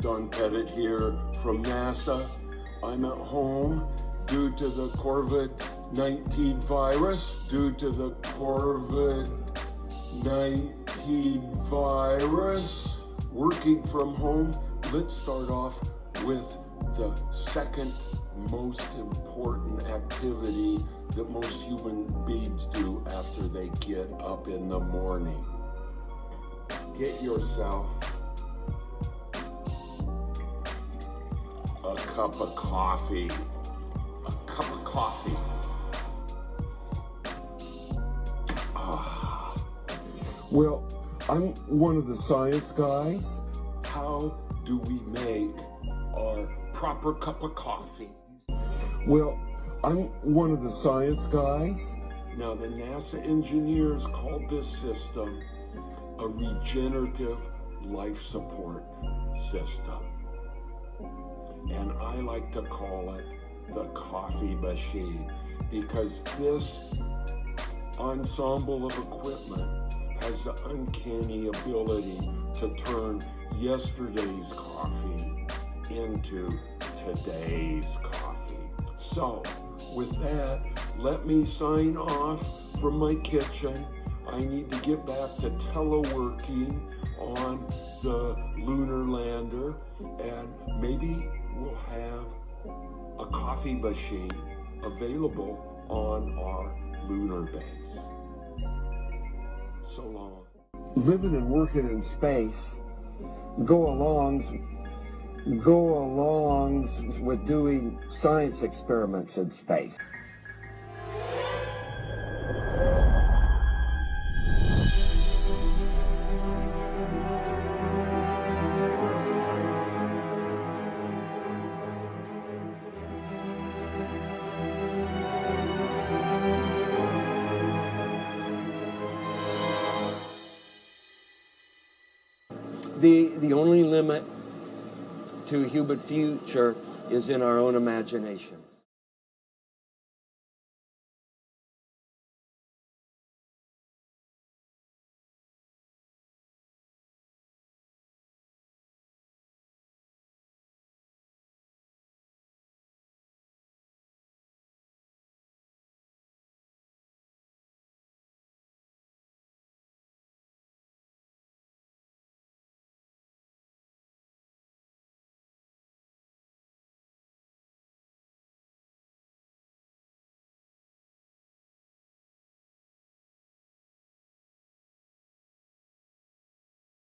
Don Pettit here from NASA. I'm at home due to the Kore-Vette19 virus. Due to the Kore-Vette19 virus, working from home. Let's start off with the second most important activity that most human beings do after they get up in the morning. Get yourself a cup of coffee. A cup of coffee. Well, I'm one of the science guys. How do we make our proper cup of coffee? Well, I'm one of the science guys. Now, the NASA engineers called this system a regenerative life support system. And I like to call it the coffee machine, because this ensemble of equipment has the uncanny ability to turn yesterday's coffee into today's coffee. So, with that, let me sign off from my kitchen. I need to get back to teleworking on the Lunar lander, and maybe we'll have a coffee machine available on our lunar base. So long. Living and working in space go along with doing science experiments in space. The only limit to human future is in our own imaginations.